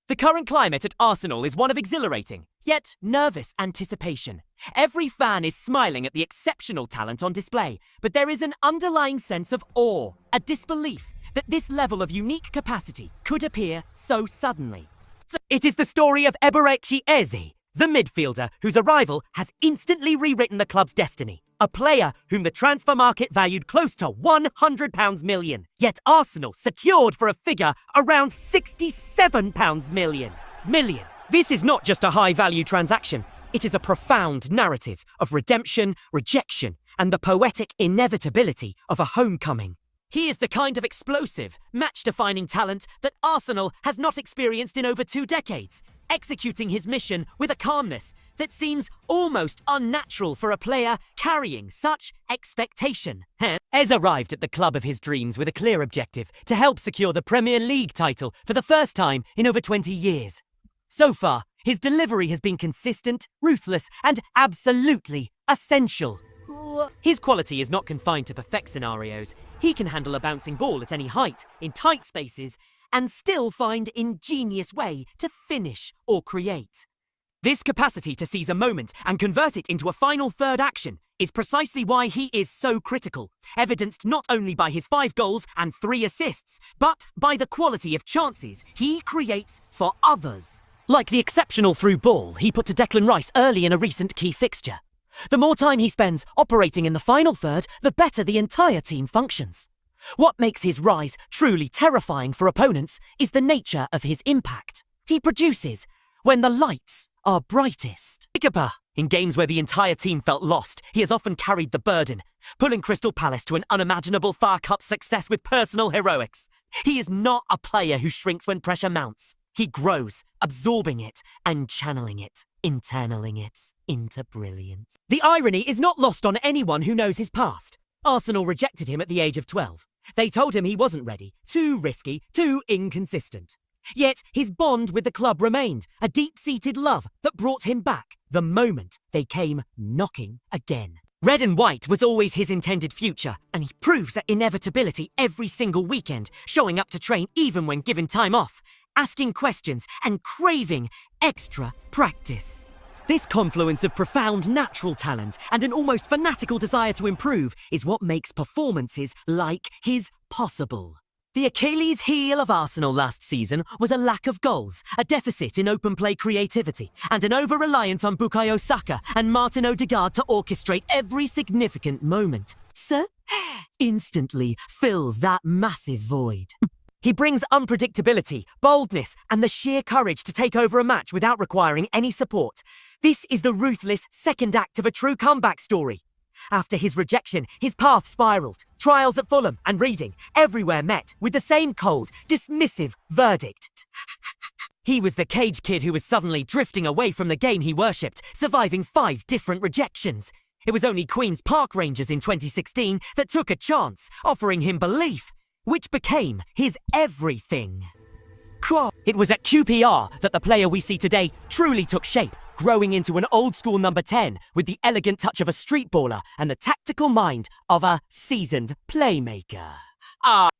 The current climate at Arsenal is one of exhilarating, yet nervous anticipation. Every fan is smiling at the exceptional talent on display, but there is an underlying sense of awe, a disbelief that this level of unique capacity could appear so suddenly. It is the story of Eberechi Eze, the midfielder whose arrival has instantly rewritten the club's destiny. A player whom the transfer market valued close to £100 million, yet Arsenal secured for a figure around £67 million. This is not just a high-value transaction. It is a profound narrative of redemption, rejection, and the poetic inevitability of a homecoming. He is the kind of explosive, match-defining talent that Arsenal has not experienced in over 2 decades, executing his mission with a calmness that seems almost unnatural for a player carrying such expectation. Eze arrived at the club of his dreams with a clear objective to help secure the Premier League title for the first time in over 20 years. So far, his delivery has been consistent, ruthless, and absolutely essential. His quality is not confined to perfect scenarios. He can handle a bouncing ball at any height, in tight spaces, and still find ingenious way to finish or create. This capacity to seize a moment and convert it into a final third action is precisely why he is so critical, evidenced not only by his 5 goals and 3 assists, but by the quality of chances he creates for others. Like the exceptional through ball he put to Declan Rice early in a recent key fixture. The more time he spends operating in the final third, the better the entire team functions. What makes his rise truly terrifying for opponents is the nature of his impact. He produces when the lights are brightest. In games where the entire team felt lost, he has often carried the burden, pulling Crystal Palace to an unimaginable FA Cup success with personal heroics. He is not a player who shrinks when pressure mounts. He grows, absorbing it and channeling it, internaling it into brilliance. The irony is not lost on anyone who knows his past. Arsenal rejected him at the age of 12. They told him he wasn't ready, too risky, too inconsistent. Yet his bond with the club remained, a deep-seated love that brought him back the moment they came knocking again. Red and white was always his intended future, and he proves that inevitability every single weekend, showing up to train even when given time off, asking questions and craving extra practice. This confluence of profound natural talent and an almost fanatical desire to improve is what makes performances like his possible. The Achilles heel of Arsenal last season was a lack of goals, a deficit in open play creativity, and an over-reliance on Bukayo Saka and Martin Odegaard to orchestrate every significant moment. Sir instantly fills that massive void. He brings unpredictability, boldness, and the sheer courage to take over a match without requiring any support. This is the ruthless second act of a true comeback story. After his rejection, his path spiraled. Trials at Fulham and Reading, everywhere met with the same cold, dismissive verdict. He was the cage kid who was suddenly drifting away from the game he worshipped, surviving 5 different rejections. It was only Queen's Park Rangers in 2016 that took a chance, offering him belief, which became his everything. It was at QPR that the player we see today truly took shape, growing into an old-school number 10 with the elegant touch of a street baller and the tactical mind of a seasoned playmaker.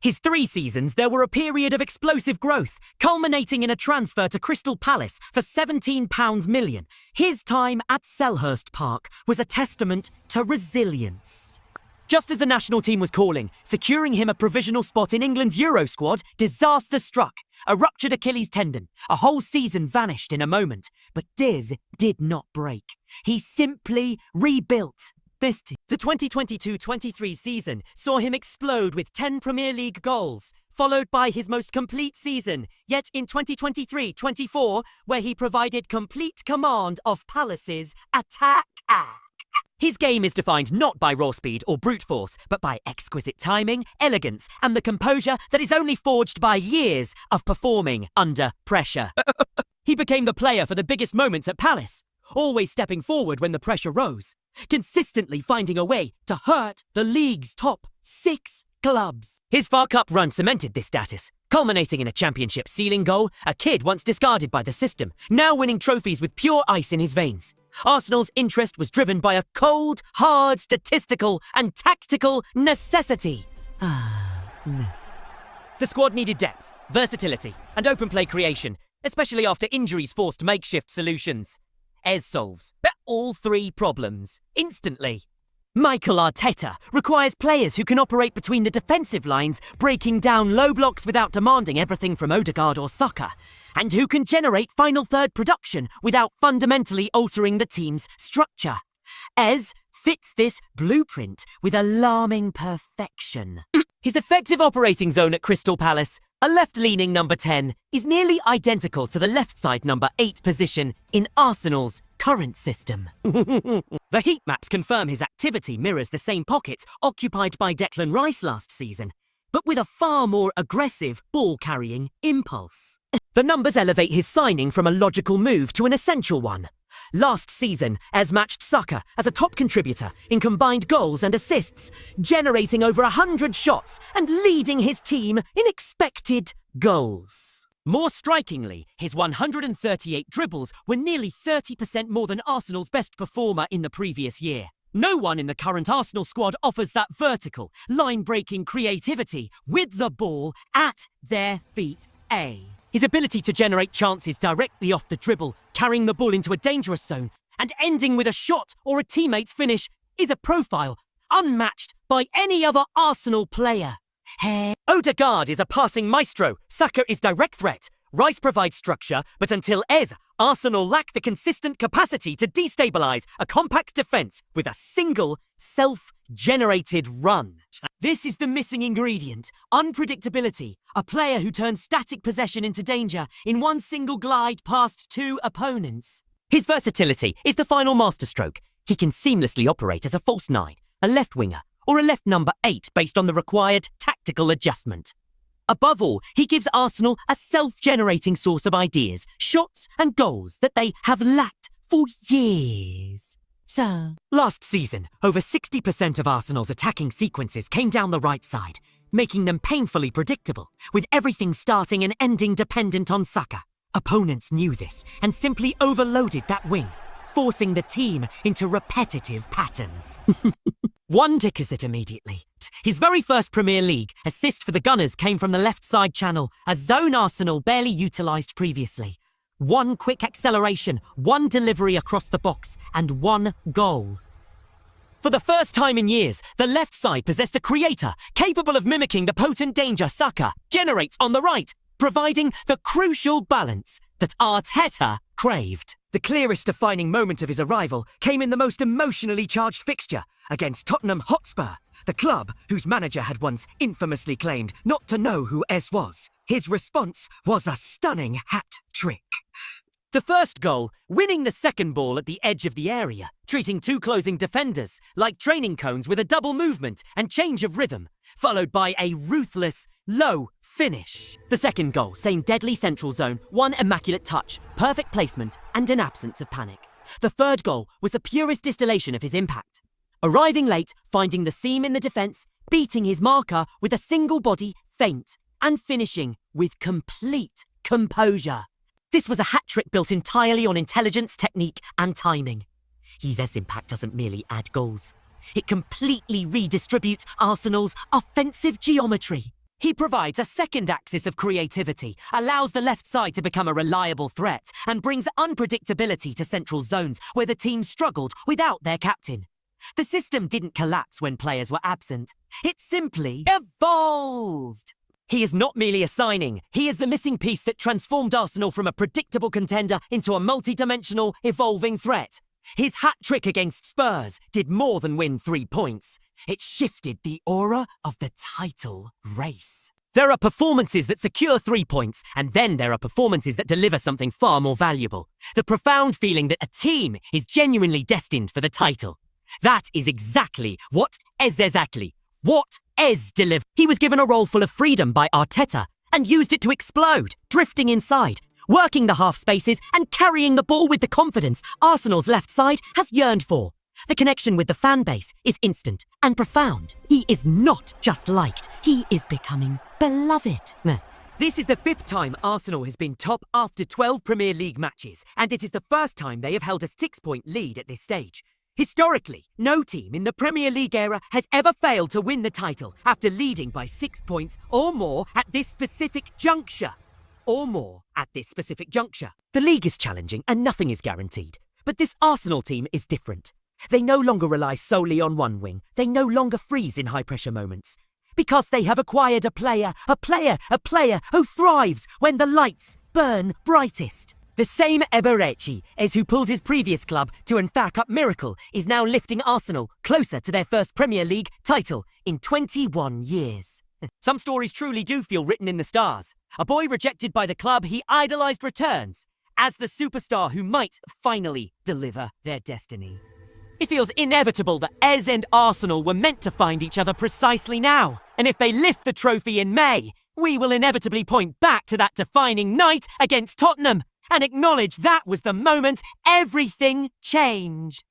His 3 seasons, there were a period of explosive growth, culminating in a transfer to Crystal Palace for £17 million. His time at Selhurst Park was a testament to resilience. Just as the national team was calling, securing him a provisional spot in England's Euro squad, disaster struck. A ruptured Achilles tendon. A whole season vanished in a moment. But Diz did not break. He simply rebuilt. The 2022-23 season saw him explode with 10 Premier League goals, followed by his most complete season, yet in 2023-24, where he provided complete command of Palace's attack. His game is defined not by raw speed or brute force, but by exquisite timing, elegance, and the composure that is only forged by years of performing under pressure. He became the player for the biggest moments at Palace, always stepping forward when the pressure rose, consistently finding a way to hurt the league's top 6 clubs. His FA Cup run cemented this status, culminating in a championship ceiling goal, a kid once discarded by the system, now winning trophies with pure ice in his veins. Arsenal's interest was driven by a cold, hard, statistical and tactical necessity. No. The squad needed depth, versatility and open play creation, especially after injuries forced makeshift solutions. Ez solves all three problems instantly. Mikel Arteta requires players who can operate between the defensive lines, breaking down low blocks without demanding everything from Odegaard or Saka, and who can generate final third production without fundamentally altering the team's structure. Ez fits this blueprint with alarming perfection. His effective operating zone at Crystal Palace, a left-leaning number 10, is nearly identical to the left-side number 8 position in Arsenal's current system. The heat maps confirm his activity mirrors the same pockets occupied by Declan Rice last season, but with a far more aggressive ball-carrying impulse. The numbers elevate his signing from a logical move to an essential one. Last season, Ez matched Saka as a top contributor in combined goals and assists, generating over 100 shots and leading his team in expected goals. More strikingly, his 138 dribbles were nearly 30% more than Arsenal's best performer in the previous year. No one in the current Arsenal squad offers that vertical, line-breaking creativity with the ball at their feet. His ability to generate chances directly off the dribble, carrying the ball into a dangerous zone, and ending with a shot or a teammate's finish is a profile unmatched by any other Arsenal player. Odegaard is a passing maestro, Saka is direct threat, Rice provides structure, but until Ez, Arsenal lack the consistent capacity to destabilise a compact defence with a single, self-generated run. This is the missing ingredient, unpredictability, a player who turns static possession into danger in one single glide past two opponents. His versatility is the final masterstroke. He can seamlessly operate as a false 9, a left winger, or a left number 8 based on the required tactical adjustment. Above all, he gives Arsenal a self-generating source of ideas, shots and goals that they have lacked for years. Last season, over 60% of Arsenal's attacking sequences came down the right side, making them painfully predictable, with everything starting and ending dependent on Saka. Opponents knew this and simply overloaded that wing, forcing the team into repetitive patterns. One tickers it immediately. His very first Premier League assist for the Gunners came from the left side channel, a zone Arsenal barely utilised previously. One quick acceleration, one delivery across the box, and one goal. For the first time in years, the left side possessed a creator capable of mimicking the potent danger Saka generates on the right, providing the crucial balance that Arteta craved. The clearest defining moment of his arrival came in the most emotionally charged fixture against Tottenham Hotspur, the club whose manager had once infamously claimed not to know who Ez was. His response was a stunning hat-trick. The first goal, winning the second ball at the edge of the area, treating two closing defenders like training cones with a double movement and change of rhythm, followed by a ruthless, low finish. The second goal, same deadly central zone, one immaculate touch, perfect placement, and an absence of panic. The third goal was the purest distillation of his impact. Arriving late, finding the seam in the defence, beating his marker with a single body feint, and finishing with complete composure. This was a hat-trick built entirely on intelligence, technique, and timing. His impact doesn't merely add goals. It completely redistributes Arsenal's offensive geometry. He provides a second axis of creativity, allows the left side to become a reliable threat, and brings unpredictability to central zones where the team struggled without their captain. The system didn't collapse when players were absent. It simply evolved. He is not merely a signing, he is the missing piece that transformed Arsenal from a predictable contender into a multi-dimensional, evolving threat. His hat-trick against Spurs did more than win 3 points. It shifted the aura of the title race. There are performances that secure 3 points, and then there are performances that deliver something far more valuable. The profound feeling that a team is genuinely destined for the title. That is exactly what Ez delivered. He was given a role full of freedom by Arteta and used it to explode, drifting inside, working the half spaces and carrying the ball with the confidence Arsenal's left side has yearned for. The connection with the fan base is instant and profound. He is not just liked, he is becoming beloved. This is the 5th time Arsenal has been top after 12 Premier League matches, and it is the first time they have held a 6-point lead at this stage. Historically, no team in the Premier League era has ever failed to win the title after leading by 6 points or more at this specific juncture. or more at this specific juncture. The league is challenging and nothing is guaranteed. But this Arsenal team is different. They no longer rely solely on one wing. They no longer freeze in high-pressure moments. Because they have acquired a player who thrives when the lights burn brightest. The same Eberechi as who pulled his previous club to an FA Cup miracle is now lifting Arsenal closer to their first Premier League title in 21 years. Some stories truly do feel written in the stars. A boy rejected by the club he idolised returns as the superstar who might finally deliver their destiny. It feels inevitable that Ez and Arsenal were meant to find each other precisely now. And if they lift the trophy in May, we will inevitably point back to that defining night against Tottenham and acknowledge that was the moment everything changed.